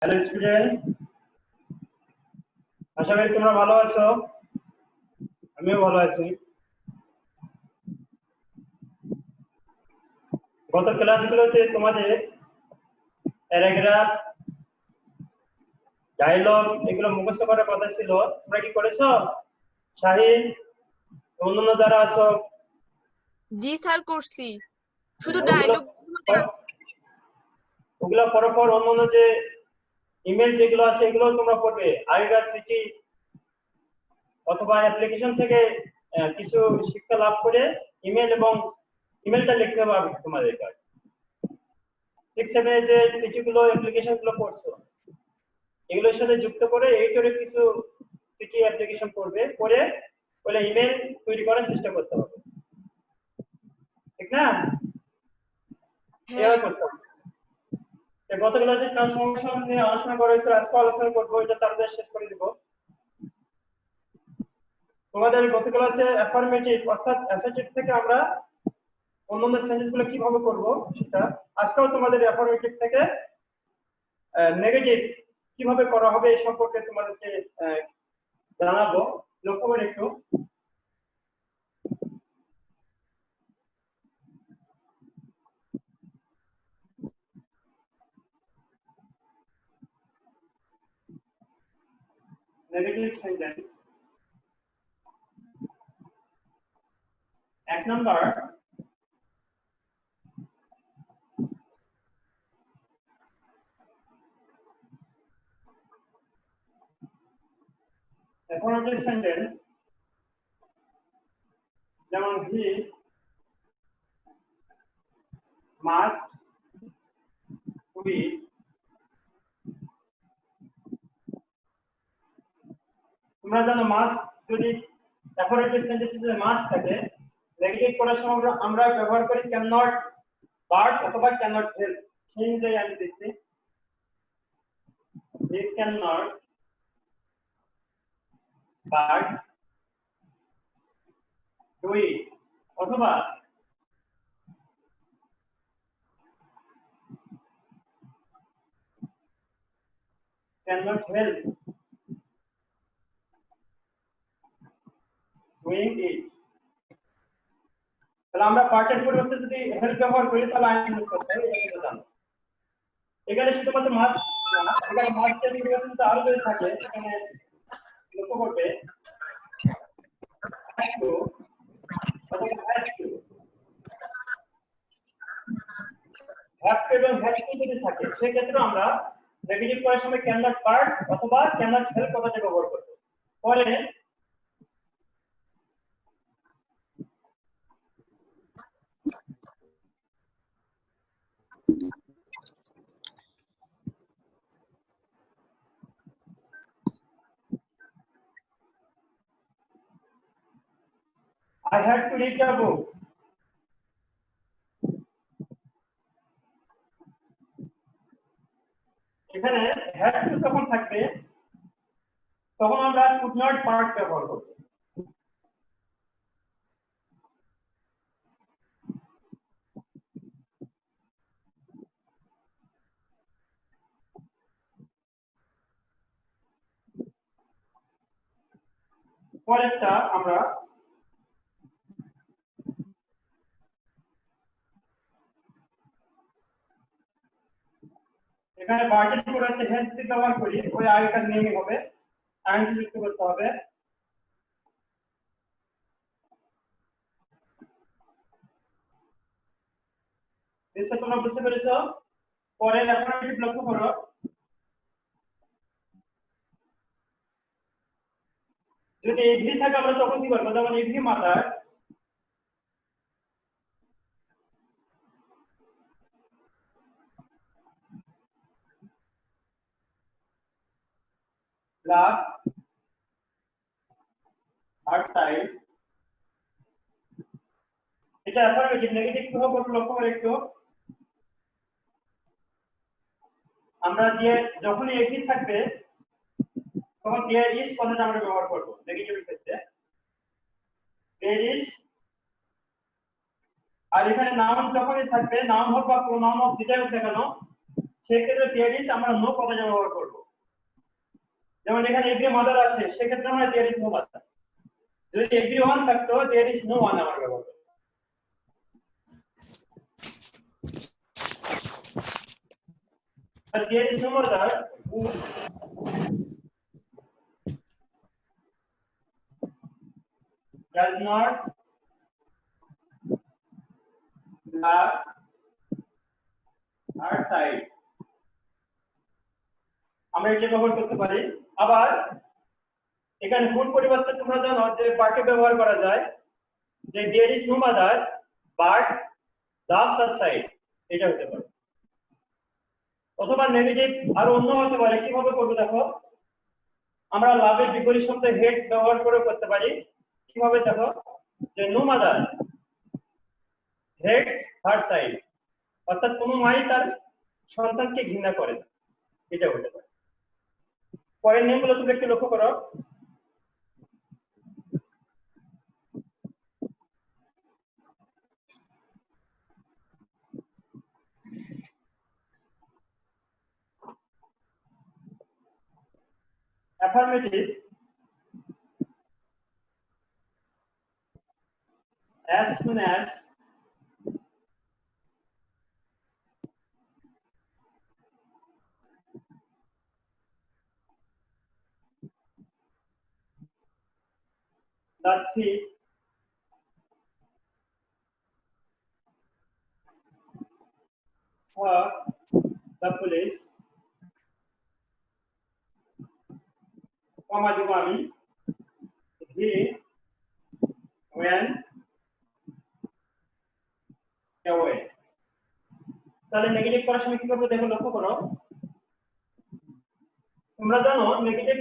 Hello student, আশা করি তোমরা ভালো আছো। আমিও ভালো আছি। গত ক্লাসগুলোতে তোমাদের প্যারাগ্রাফ, ডায়লগ এগুলো মুখস্থ করার কথা ছিল। তোমরা কি করেছো? শাহিন, অন্যান্য যারা আছো? জি স্যার, করছি। শুধু ওগুলো ডায়লগ ওগুলো পড়ার পর অন্যান্য যে ইমেল যেগুলো আছে এগুলো তোমরা পড়বে। আগেকার চিঠি অথবা অ্যাপ্লিকেশন থেকে কিছু শিক্ষা লাভ করে ইমেল এবং ইমেলটা লিখতে হবে তোমাদের কাছে। 6-7 যে চিঠিগুলো অ্যাপ্লিকেশন গুলো পড়ছো এগুলোর সাথে যুক্ত করে এইটারে কিছু চিঠি অ্যাপ্লিকেশন করবে, করে বলে ইমেল তৈরি করার চেষ্টা করতে হবে, ঠিক না? এভাবে করতে হবে। গত ক্লাসে ট্রান্সফরমেশন নিয়ে আলোচনা করা হয়েছে, আজকে আলোচনা করবো, এটা তাড়াতাড়ি শেষ করে দিব। তোমাদের গত ক্লাসে অ্যাফার্মেটিভ অর্থাৎ অ্যাসার্টিভ থেকে আমরা অন্যান্য সেন্টেন্স গুলো কিভাবে করব সেটা আজকেও তোমাদের অ্যাফার্মেটিভ থেকে নেগেটিভ কিভাবে করা হবে এই সম্পর্কে তোমাদেরকে জানাবো। লক্ষ্য করে একটু negative sentence. 1 number, affirmative sentence যেমন হি মাস্ট উই। তোমরা জানো মাস্ট যদি affirmative সেন্টেন্সে মাস্ট থাকে, নেগেটিভ করার সময় আমরা ব্যবহার করি ক্যান নট, বাট অথবা ক্যান নট হেল্প। সেই অনুযায়ী আমি দিচ্ছি he can not but do it, অথবা can not help doing it. তাহলে আমরা পার্টের পরিবর্তে যদি হেল্প ব্যবহার করি তাহলে আইন ইউজ করতে হবে, এটা জানো। এখানে শুধুমাত্র মাস্ট না, এখানে মাস্টের পরিবর্তে আরো যদি থাকে এখানে লক্ষ্য করবে হ্যাজ টু অথবা হ্যাজ টু। হ্যাভ টু এবং হ্যাজ টু যদি থাকে সেক্ষেত্রে আমরা নেগেটিভ করার সময় ক্যান নট পার্ট অথবা ক্যান নট হেল্প কথাটা ব্যবহার করব। পরে I had to read the book. এখানে had to যখন থাকবে তখন আমরা could not part ব্যবহার করব। পরেরটা আমরা এখানে ভার্টিক পড়াতে হেড যদি ব্যবহার করি ওই আগেকার নিয়মই হবে, আইএনসি যুক্ত করতে হবে। নিশ্চয় তোমরা বুঝতে পেরেছো। পরের অ্যাফার্মেটিভ লক্ষ্য করো, যদি এভরি থাকে আমরা তখন কি করবো, যেমন every mother loves her child। এটা অ্যাফার্মেটিভ। নেগেটিভ কিভাবে করব লক্ষ্য করে একটু, আমরা দিয়ে যখনই এভরি থাকবে তখন দেয়ার ইজ কথাটা আমরা ব্যবহার করব নেগেটিভের ক্ষেত্রে। There is. আর এখানে নাউন যখনই থাকবে, নাউন হোক বা প্রোনাউন হোক যেটাই হোক না কেন, সেক্ষেত্রে দেয়ার ইজ আমরা নো কথা ব্যবহার করব। যেমন এখানে এভরি মাদার আছে, সেক্ষেত্রে আমরা দেয়ার ইজ নো মাদার। যদি এভরি ওয়ান থাকতো দেয়ার ইজ নো ওয়ান আমরা ব্যবহার করব। But there is no mother who does not have her side. আমরা এটা ব্যবহার করতে পারি। আবার এখানে ফুল পরিবর্তে তোমরা জানো যে পার্টে ব্যবহার করা যায় যে there is no mother but loves her side, এটা হতে পারে। অথবা নেগেটিভ আর অন্য হতে পারে। কিভাবে করব দেখো, আমরা লাভের বিপরীত শব্দ হেড ব্যবহার করে করতে পারি। কিভাবে দেখো, যে no mother hates her side, অর্থাৎ কোনো মাই তার সন্তানকে ঘৃণা করে না, এটা হতে পারে। পরের নিয়মগুলো তুমি একটু লক্ষ্য করো। Affirmative as soon as the thief or the police, comma দিব আমি, he when away। তাহলে নেগেটিভ করার সময় কি করব দেখো, লক্ষ্য করো। তোমরা জানো নেগেটিভ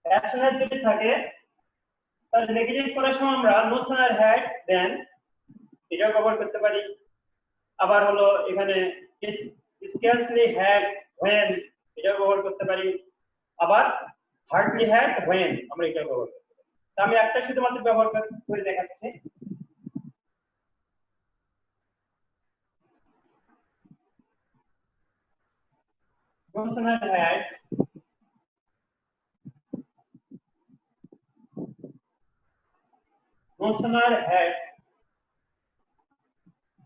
অ্যাকশনের যদি থাকে তাহলে নেগেটিভ করার সময় আমরা নো সানার হ্যাড দেন এটা ব্যবহার করতে পারি। আবার হলো এখানে scarcely had when এটা ব্যবহার করতে পারি। আবার hardly had when আমরা এটা ব্যবহার করতে পারি। তো আমি একটা শুধুমাত্র ব্যবহার করে দেখাচ্ছি। No sooner had no sooner had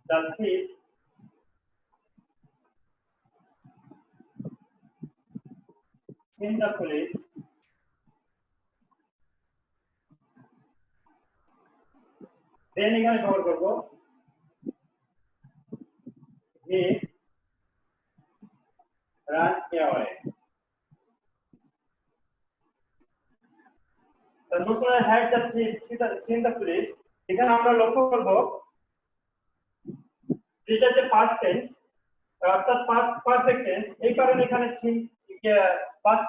the thief seen the police then এখানে ব্যবহার করব he ran away। The no sooner had the thief seen the police, এখানে আমরা লক্ষ্য করব যেটা যে past tense অর্থাৎ past perfect tense, এই কারণে এখানে seen past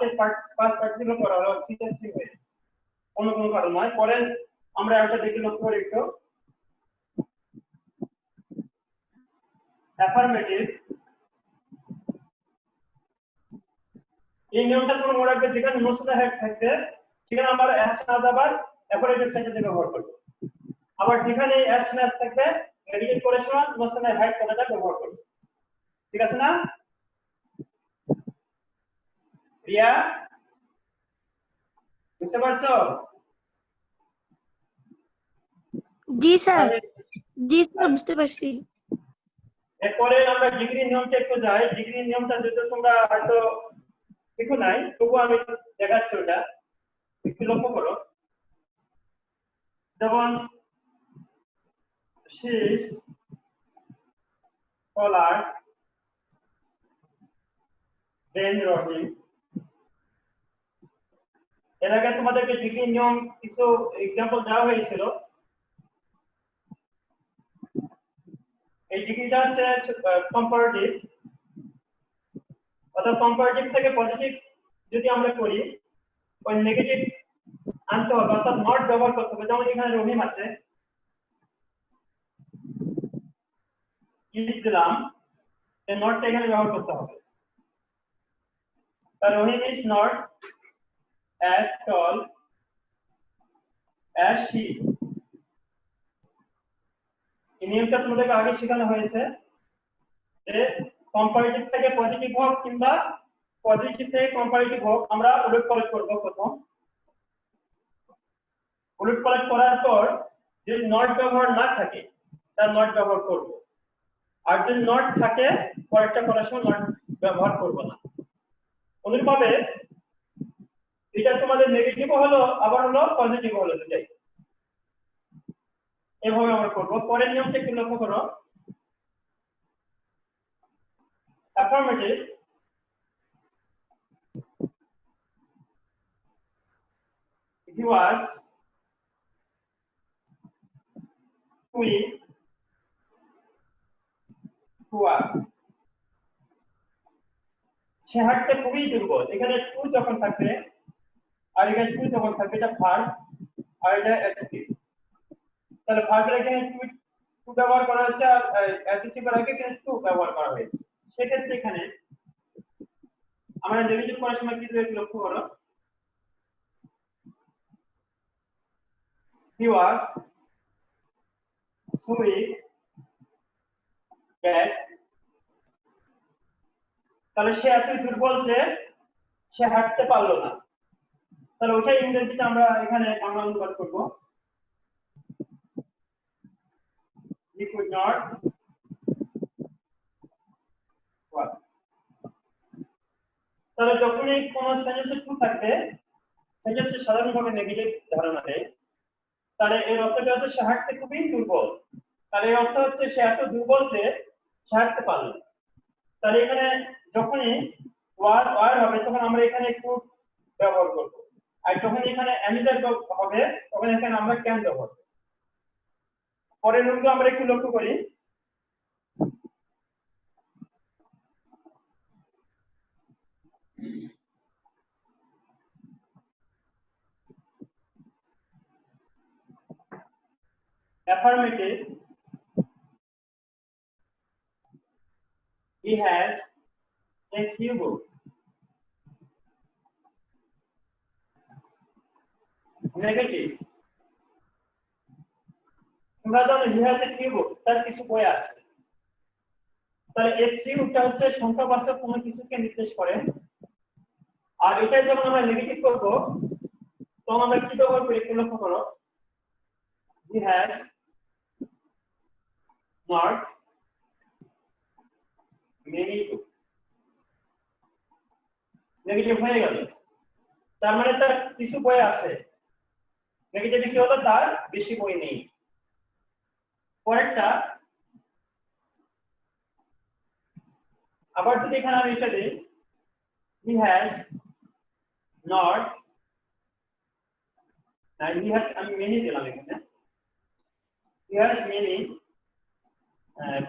participle করা হলো সিটেন্স হয়ে, অন্য কোনো কারণ নয়। পরে আমরা এটা দেখে লক্ষ্য করি একটু। অ্যাফার্মেটিভ, এই নিয়মটা তোমরা মনে রাখবে, যেখানে নো সানার হ্যাড থাকবে সেখানে আমরা অ্যাজ নাজ আবার অ্যাপারেটিভ সেন্টেন্সে ব্যবহার করব। আবার যেখানে অ্যাজ নাজ থাকবে নেগেটিভ করে সময় নো সানার হ্যাড কথাটা ব্যবহার করব। ঠিক আছে না রিয়া? বুঝতে পারছো? জি স্যার, জি স্যার, বুঝতে পারছি। এরপরে আমরা ডিগ্রি নিয়মটা একটু যাই। ডিগ্রি নিয়মটা যেটা তোমরা হয়তো দেখো নাই, তবু আমি দেখাচ্ছি ওটা, একটু লক্ষ্য করো। যেমন she is taller than Rohim। এর আগে তোমাদেরকে ডিগ্রি নিয়ম কিছু এক্সাম্পল দেওয়া হয়েছিল। এই ডিগ্রিটা হচ্ছে কম্পারেটিভ, অর্থাৎ কম্পারেটিভ থেকে পজিটিভ যদি আমরা করি ওই নেগেটিভ আনতে হবে, অর্থাৎ নট ব্যবহার করতে হবে। যেমন এখানে রহিম আছে, ইজ দিলাম, এই নটটা এখানে ব্যবহার করতে হবে। Rahim is not as tall as she। এই নিয়মটা তোমাদেরকে আগে শেখানো হয়েছে যে কম্পারেটিভ থেকে পজিটিভ হোক কিংবা পজিটিভ থেকে কম্পারেটিভ হোক আমরা উলট পালট করব। প্রথম উলট পালট করার পর যদি নট ব্যবহার না থাকে তার নট ব্যবহার করব, আর যদি নট থাকে পরেরটা করার সময় নট ব্যবহার করব না। অনুরূপভাবে এটা তোমাদের নেগেটিভ হলো আবার হলো পজিটিভ হলো, দুটাই এভাবে আমরা করব। পরের নিয়মটা একটু লক্ষ্য করো। Affirmative he was doing poor, সে হাঁটতে খুবই দুর্বল। এখানে টু যখন থাকবে আর এখানে টু যখন থাকবে এটা ভার্ব আর এটা অ্যাডজেক্টিভ, তাহলে ভার্বের এখানে টু ব্যবহার করা হয়েছে আর অ্যাডজেক্টিভের আগে এখানে টু ব্যবহার করা হয়েছে। সেক্ষেত্রে এখানে আমরা নেগেটিভ করার সময় কি দেবে লক্ষ্য করো। he was so weak that, তাহলে সে এত দুর্বল যে সে হাঁটতে পারলো না। তাহলে ওটাই ইংরেজিতে আমরা এখানে বাংলা অনুবাদ করব, he could not walk। তাহলে যখনই কোন সেন্টেন্সে টু থাকবে সেন্টেন্সে সাধারণভাবে নেগেটিভ ধারণা দেয়, তাহলে এর অর্থটা হচ্ছে সে হাঁটতে খুবই দুর্বল। তাহলে এর অর্থ হচ্ছে সে এত দুর্বল যে সে হাঁটতে পারল না। তাহলে এখানে যখনই ওয়াজ ওয়ার হবে তখন আমরা এখানে কুড ব্যবহার করব, আর যখন এখানে অ্যামিজার হবে তখন এখানে আমরা ক্যান ব্যবহার করব। পরের রূপটা আমরা একটু লক্ষ্য করি। Affirmative, he has a few books। Negative, তোমরা জানো he has a few books, তার কিছু বই আছে। তাহলে এই ফিউটা হচ্ছে সংখ্যাবাচক কোনো কিছুকে নির্দেশ করে, আর এটা যখন আমরা নেগেটিভ করব তখন আমরা কি ব্যবহার করি একটু লক্ষ্য করো। he has not many books, negative হয়ে গেল। তার মানে তার কিছু বই আছে, নেগেটিভ কি হলো তার বেশি বই নেই। পরেরটা আবার যদি এখানে আমি এটা দিই, he has not, he has আমি many দিলাম এখানে, he has many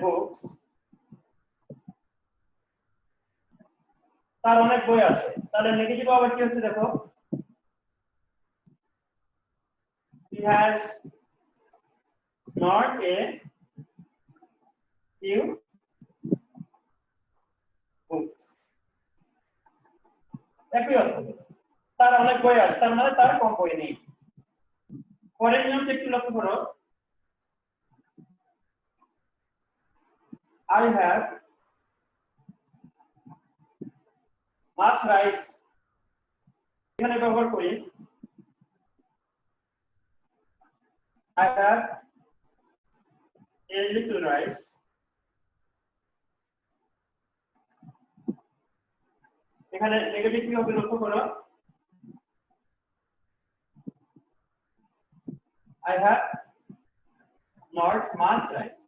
books, তার অনেক বই আছে। তাহলে নেগেটিভ আবার কি হচ্ছে দেখো, he has not a few books, একই অর্থ, তার অনেক বই আছে তার মানে তার কম বই নেই। পরের নিয়মটা একটু লক্ষ্য করো। I have much rice, এখানে ব্যবহার করি I have a little rice, এখানে নেগেটিভ কি হবে লক্ষ্য করো। I have not much rice।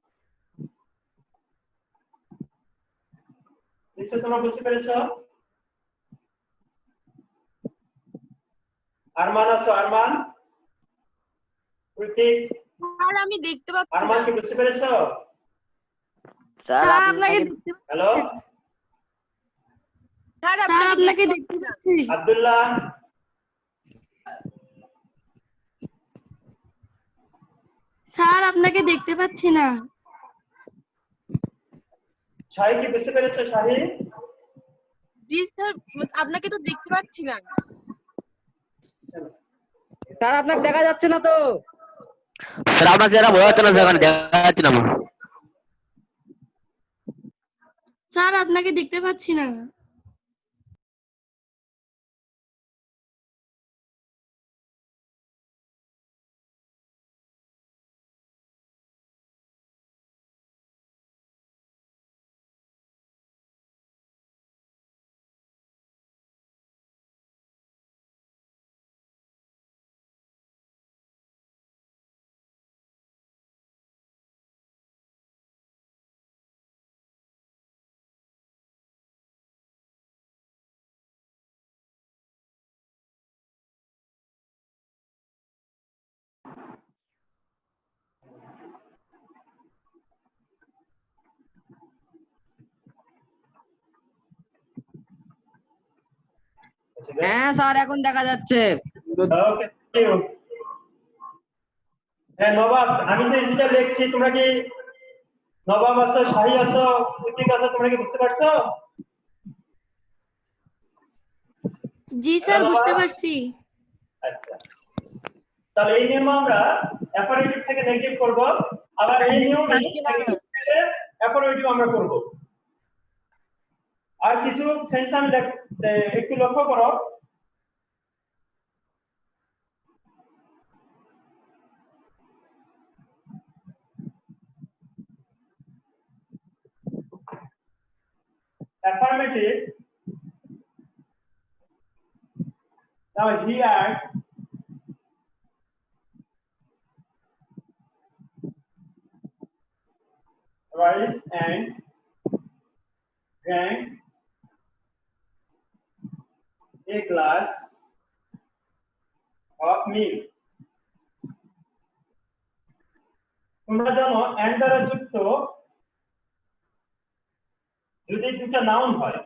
নিশ্চয় তোমরা বুঝতে পেরেছো। আরমান আছো? আরমান, ঋতিক, স্যার আমি দেখতে পাচ্ছি আরমান না। কি বুঝতে পেরেছো? স্যার আপনাকে দেখতে হ্যালো স্যার স্যার আপনাকে দেখতে দেখতে পাচ্ছি না। পাচ্ছি। আব্দুল্লাহ, স্যার আপনাকে দেখতে পাচ্ছি না। শাহি কি বুঝতে পেরেছো? শাহি, জি স্যার আপনাকে তো দেখতে পাচ্ছি না। স্যার আপনাকে দেখা যাচ্ছে না তো। স্যার আপনার চেহারা বোঝা যাচ্ছে না, সেখানে দেখা যাচ্ছে না আমার। স্যার আপনাকে দেখতে পাচ্ছি না। হ্যাঁ স্যার এখন দেখা যাচ্ছে। ওকে, থ্যাংক ইউ। হ্যাঁ নবাব, আমি যে যেটা লিখছি তোমরা কি নবাব আছো, শাহী আছো, প্রতীক আছো, তোমরা কি বুঝতে পারছো? জি স্যার বুঝতে পারছি। আচ্ছা, তাহলে এই নিয়ম আমরা অ্যাফারমেটিভ থেকে নেগেটিভ করব, আবার এই নিয়মে পাচ্ছি না। নেগেটিভ থেকে অ্যাফারমেটিভ আমরা করব। আর কিছু সেন্স আমি একটু লক্ষ্য করো। Affirmative, now here rise and drank a glass of milk. তোমরা জানো and দ্বারা যুক্ত যদি দুটো নাউন হয়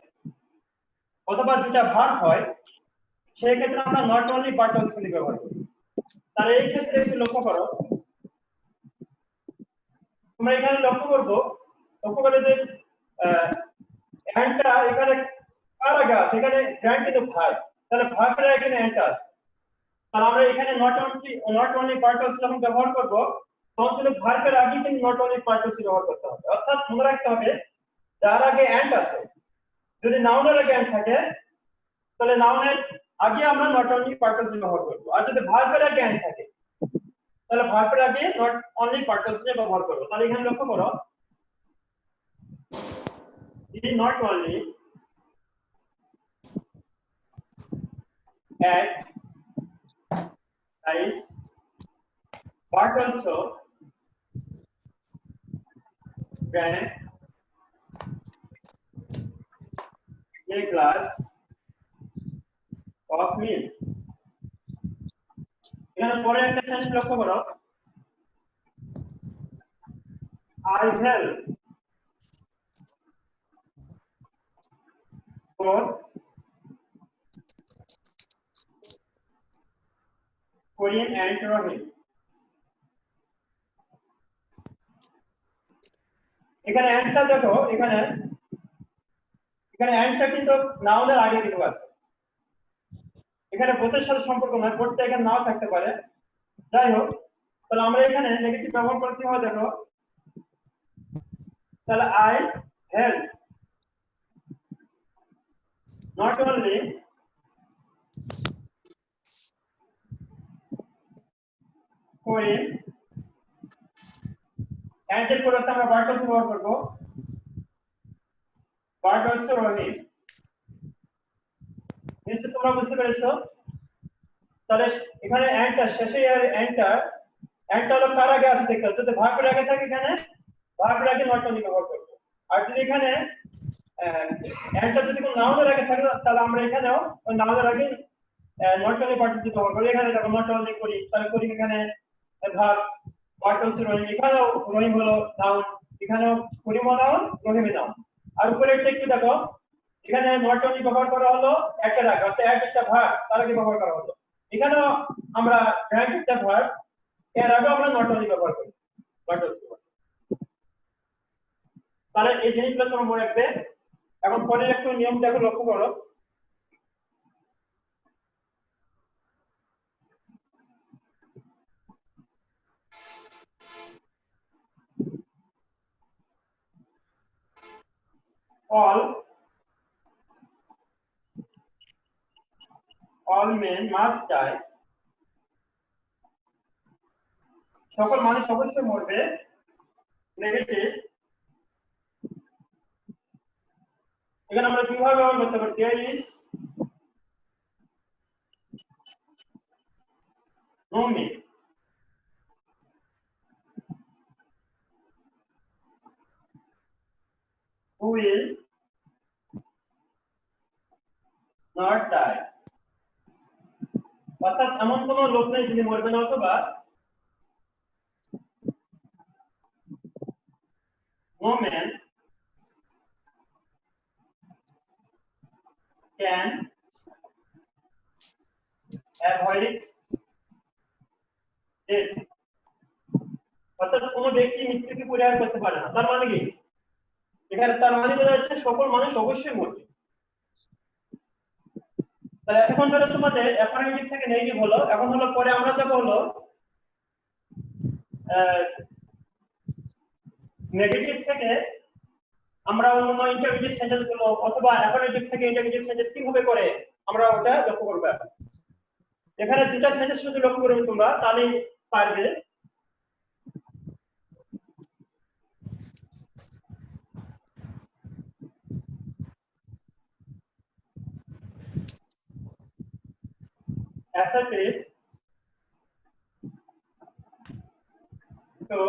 অথবা দুটো ভার্ব হয়, সেই ক্ষেত্রে আমরা নট অনলি বাট অলসো ব্যবহার করি। তাহলে এই ক্ষেত্রে একটু লক্ষ্য করো, তোমরা এখানে লক্ষ্য করে যে অ্যান্ডটা এখানে কার আগে আছে, এখানে গ্র্যান্ড কিন্তু ভাই, তাহলে ভার্বের এখানে অ্যান্ড আছে। তাহলে আমরা এখানে নট অনলি পার্টস যখন ব্যবহার করব, তখন কিন্তু ভার্বের আগে কিন্তু নট অনলি পার্টস ব্যবহার করতে হবে। অর্থাৎ মনে রাখতে হবে যার আগে অ্যান্ড আছে, যদি নাউনের আগে অ্যান্ড থাকে তাহলে নাউনের আগে আমরা নট অনলি পার্টস ব্যবহার করব, আর যদি ভার্বের আগে অ্যান্ড থাকে তাহলে ভার্বের আগে নট অনলি পার্টস ব্যবহার করব। তাহলে এখানে লক্ষ্য করো, যদি not only at rice but also drank a glass of milk. এখানে পরে একটা সেন্টেন্স লক্ষ্য করো, I help for Korean and Rohit. এখানে অ্যান্ডটা দেখো, এখানে অ্যান্ডটা কিন্তু নাউনের আগে কিন্তু আছে, এখানে বোথের সাথে সম্পর্ক নয়, বোথটা এখানে নাও থাকতে পারে। যাই হোক, তাহলে আমরা এখানে নেগেটিভ ব্যবহার করতে হয়, দেখো তাহলে I help not only Korean and এর পরিবর্তে আমরা বাট অলসো ব্যবহার করব, বাট অলসো রহিত। নিশ্চয়ই তোমরা বুঝতে পেরেছো। তাহলে এখানে অ্যান্ডটা শেষে, আর অ্যান্ডটা হলো কার আগে আছে দেখতে, যদি ভার্বের আগে থাকে এখানে ভার্বের আগে নট অনলি ব্যবহার করব, আর যদি এখানে অ্যান্ডটা যদি কোনো নাউনের আগে থাকে তাহলে আমরা এখানেও ওই নাউনের আগে নট অনলি পার্টিসিপেট ব্যবহার করি। এখানে দেখো নট অনলি করি, তাহলে করি এখানে ভার্ব, বাট অলসো রহিম, এখানেও রহিম হলো নাউন, এখানেও করিম নাউন, রহিম নাউন। আর উপরে একটু দেখো, এখানে নট অনলি ব্যবহার করা হলো একটা আগে, অর্থাৎ একটা ভার্ব তার আগে ব্যবহার করা হলো। এখানেও আমরা গ্র্যান্ড একটা ভার্ব, এর আগে আমরা নট অনলি ব্যবহার করি, নট অলসো। তাহলে এই জিনিসগুলো তোমরা মনে রাখবে। এখন পরের একটা নিয়ম দেখো, লক্ষ্য করো, all men must die, সকল মানুষ অবশ্যই মরবে, নেগেটিভ এখানে আমরা দুইভাবে ব্যবহার করতে পারি, there is no man who will not die, অর্থাৎ এমন কোন লোক নেই যিনি মরবে না, অথবা no man can avoid death, অর্থাৎ কোন ব্যক্তি মৃত্যুকে পরিহার করতে পারে না। তার মানে কি এখানে তার মানে বোঝা যাচ্ছে সকল মানুষ অবশ্যই মরবে। তাহলে এখন ধরো তোমাদের অ্যাফার্মেটিভ থেকে নেগেটিভ হলো, এখন হলো পরে আমরা যাব হলো নেগেটিভ থেকে আমরা অন্য ইন্টারভিউ সেন্টেন্স গুলো অথবা অ্যাফার্মেটিভ থেকে ইন্টারভিউ সেন্টেন্স কিভাবে করে আমরা ওটা লক্ষ্য করব। এখানে দুটো সেন্টেন্স যদি লক্ষ্য করবে তোমরা তাহলে পারবে। assertive to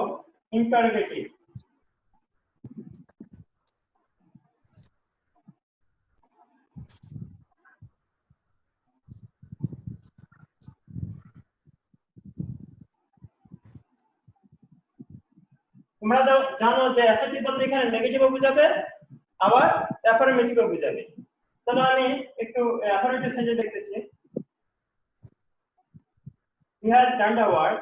interrogative, তোমরা জানো যে অ্যাসার্টিভ বলতে এখানে নেগেটিভও বোঝাবে আবার অ্যাফার্মেটিভও বোঝাবে। তাহলে আমি একটু অ্যাফার্মেটিভ সেন্টেন্স লিখতেছি, he has done the work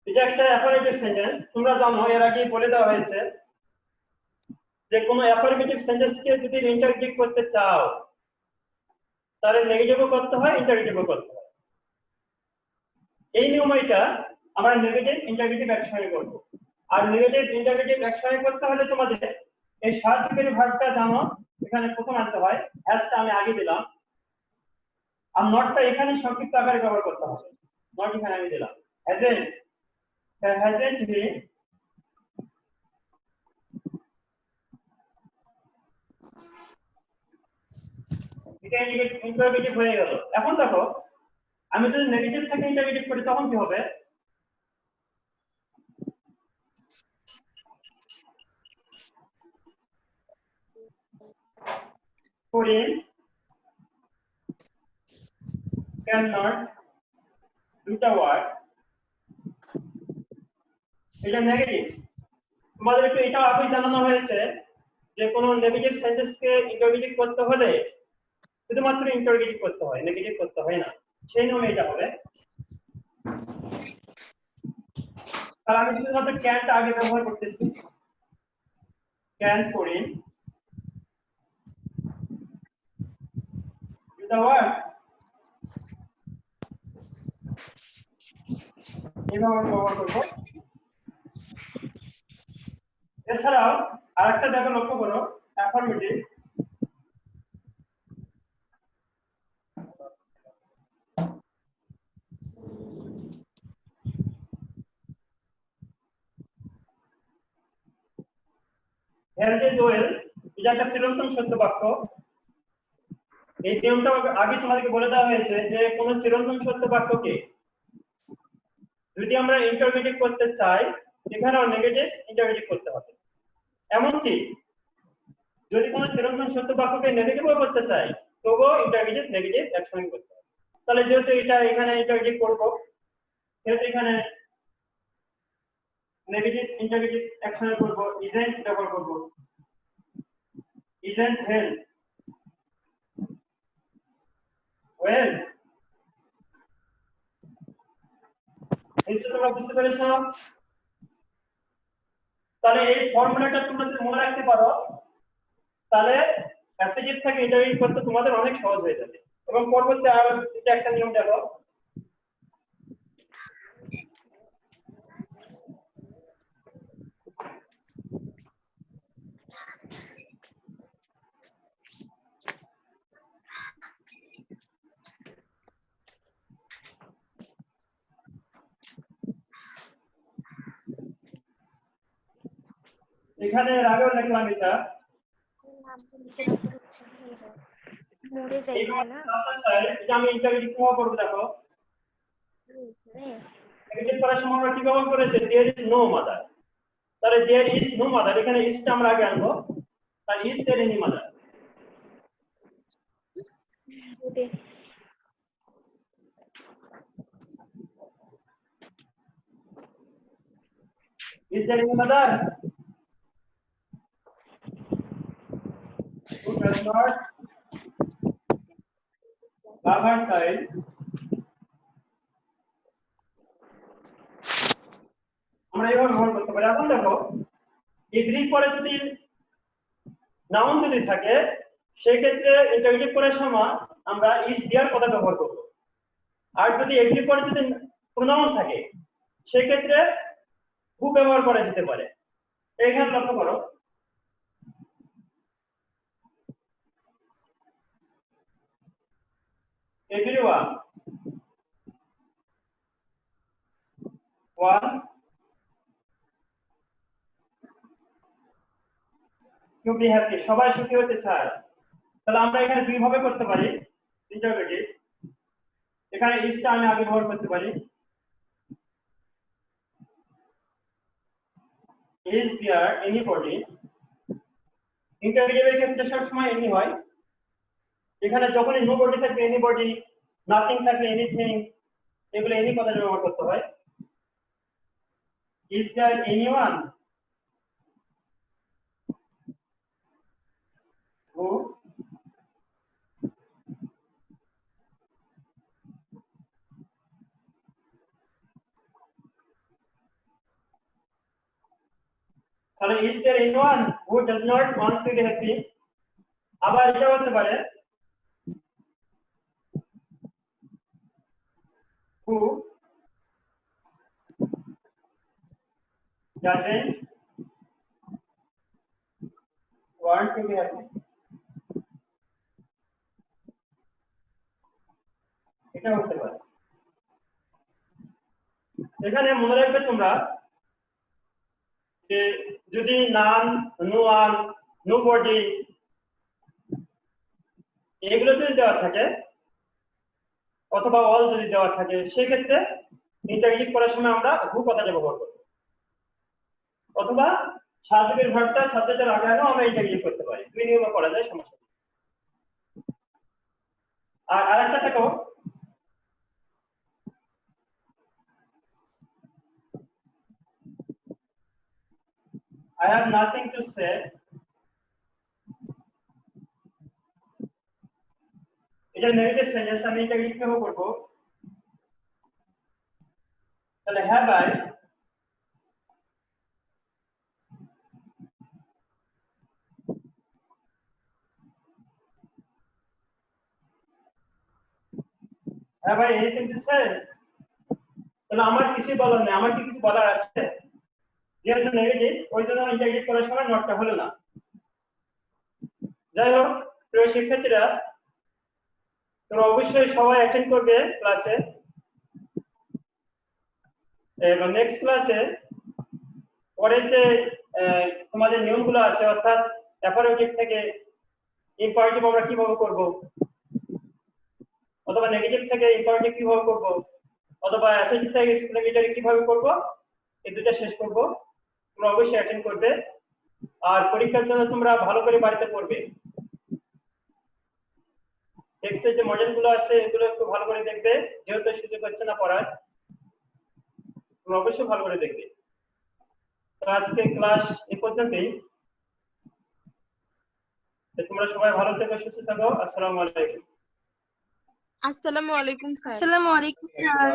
এটা একটা অ্যাফার্মেটিভ সেন্টেন্স। তোমরা জানো এর আগে বলে দেওয়া হয়েছে যে কোনো অ্যাফার্মেটিভ সেন্টেন্সকে যদি ইন্টারোগেটিভ করতে চাও তাহলে নেগেটিভও করতে হয়, ইন্টারোগেটিভও করতে হয়। এই নিয়মটা আমরা নেগেটিভ ইন্টারোগেটিভ একসঙ্গে করব। আর নেগেটিভ ইন্টারোগেটিভ একসঙ্গে করতে হলে তোমাদের এই সাহায্যকারী ভার্বটা জানো এখানে প্রথম আনতে হয়, হ্যাজটা আমি আগে দিলাম, আর নটটা এখানে সংক্ষিপ্ত আকারে ব্যবহার করতে হবে। নট এখানে আমি দিলাম হ্যাজেন্ট, হ্যাজেন্ট হি এটা ইন্টারোগেটিভ হয়ে গেল। এখন দেখো আমি যদি নেগেটিভ থেকে ইন্টারোগেটিভ করি তখন কি হবে, Corinne cannot do the work, এটা নেগেটিভ। তোমাদের একটু এটা আগে জানানো হয়েছে যে কোনো নেগেটিভ সেন্টেন্সকে ইন্টারোগেটিভ করতে হলে শুধুমাত্র ইন্টারোগেটিভ করতে হয়, নেগেটিভ করতে হয় না, সেই নিয়মে এটা হবে। আর আমি শুধুমাত্র ক্যানটা আগে ব্যবহার করতেছি, can Corinne do the work, এইভাবে ব্যবহার করবো। এছাড়াও আরেকটা জায়গা লক্ষ্য করো, অ্যাফার্মেটিভ হেল্ড ইজ ওয়েল, এটা একটা চিরন্তন সত্য বাক্য। এই নিয়মটা আগে তোমাদেরকে বলে দেওয়া হয়েছে যে কোন চিরন্তন সত্য বাক্যকে যদি আমরা ইন্টারোগেটিভ করতে চাই এখানেও নেগেটিভ ইন্টারোগেটিভ করতে হবে। এমনকি যদি কোনো চিরন্তন সত্য বাক্যকে নেগেটিভও করতে চাই তবুও ইন্টারোগেটিভ নেগেটিভ একসঙ্গে করতে হবে। তাহলে যেহেতু এটা এখানে ইন্টারোগেটিভ করব সেহেতু এখানে নেগেটিভ ইন্টারোগেটিভ একসঙ্গে করব, ইজেন্ট ব্যবহার করব, ইজেন্ট হেল্প ওয়েল। তোমরা বুঝতে পেরেছো? তাহলে এই ফর্মুলাটা তোমরা যদি মনে রাখতে পারো তাহলে অ্যাসিডিভ থেকে ইন্টারোগেটিভ করতে তোমাদের অনেক সহজ হয়ে যাবে। এবং পরবর্তী আর একটা নিয়ম দেখো, এখানে এর আগেও লিখলাম এটা মরে যাই না এটা আমি ইন্টারভিউ কিভাবে করব দেখো নেগেটিভ করার সময় আমরা কি ব্যবহার করেছি দেয়ার ইজ নো মাদার তাহলে দেয়ার ইজ নো মাদার এখানে ইজটা আমরা আগে আনবো তাহলে is there any mother Is there any mother who does not love her child? আমরা এইভাবে ব্যবহার করতে পারি। এখন দেখো এগ্রি পরে যদি নাউন যদি থাকে সেই ক্ষেত্রে ইন্টারোগেটিভ করার সময় আমরা ইজ দেয়ার কথা ব্যবহার করব। আর যদি এগ্রি পরে যদি প্রোনাউন থাকে সেই ক্ষেত্রে হু ব্যবহার করা যেতে পারে। এইখানে লক্ষ্য করো everyone was to be happy সবাই সুখী হতে চায় তাহলে আমরা এখানে দুই ভাবে করতে পারি ইন্টারোগেটিভ এখানে ইজটা আমি আগে ব্যবহার করতে পারি is there anybody ইন্টারোগেটিভের ক্ষেত্রে সব সময় এনি হয় এখানে যখনই নোবডি থাকবে এনিবডি নাথিং থাকবে এনিথিং এগুলো এনি কথা ব্যবহার করতে হয় is there anyone who তাহলে is there anyone who does not want to be happy আবার এটা হতে পারে who doesn't want to be happy এটা হতে পারে এখানে মনে রাখবে তোমরা যে যদি নান নো ওয়ান নোবডি এগুলো যদি দেওয়া থাকে অথবা অল যদি দেওয়া থাকে সেই ক্ষেত্রে ইন্টারোগেটিভ করার সময় আমরা হু কথাটা ব্যবহার করব অথবা সাহায্যকারী ভার্বটা সাবজেক্টের আগে আগেও আমরা ইন্টারোগেটিভ করতে পারি দুই নিয়মে করা যায় সমস্যা নেই আর আরেকটা দেখো I have nothing to say এটা নেগেটিভ সেন্টেন্স আমি এটা কিভাবে করব তাহলে have I anything to say তাহলে আমার কিছু বলার নেই আমার কি কিছু বলার আছে যেহেতু নেগেটিভ ওই জন্য ইন্টারোগেটিভ করার সময় নটটা হলো না যাই হোক প্রিয় শিক্ষার্থীরা তোমরা অবশ্যই সবাই অ্যাটেন্ড করবে ক্লাসে এবং নেক্সট ক্লাসে পরে যে তোমাদের নিয়মগুলো আছে অর্থাৎ অ্যাফারমেটিভ থেকে ইম্পারেটিভ আমরা কিভাবে করব অথবা নেগেটিভ থেকে ইম্পারেটিভ কিভাবে করব অথবা অ্যাসেটিভ থেকে এক্সক্লেমেটরি কিভাবে করব এই দুটো শেষ করব তোমরা অবশ্যই অ্যাটেন্ড করবে আর পরীক্ষার জন্য তোমরা ভালো করে বাড়িতে পড়বে টেক্সটের যে মডেলগুলো আছে এগুলো একটু ভালো করে দেখবে যেহেতু সুযোগ হচ্ছে না পড়ার তোমরা অবশ্যই ভালো করে দেখবে তো আজকে ক্লাস এই পর্যন্তই তোমরা সবাই ভালো থেকো সুস্থ থাকো আসসালামু আলাইকুম আসসালামু আলাইকুম স্যার আসসালামু আলাইকুম স্যার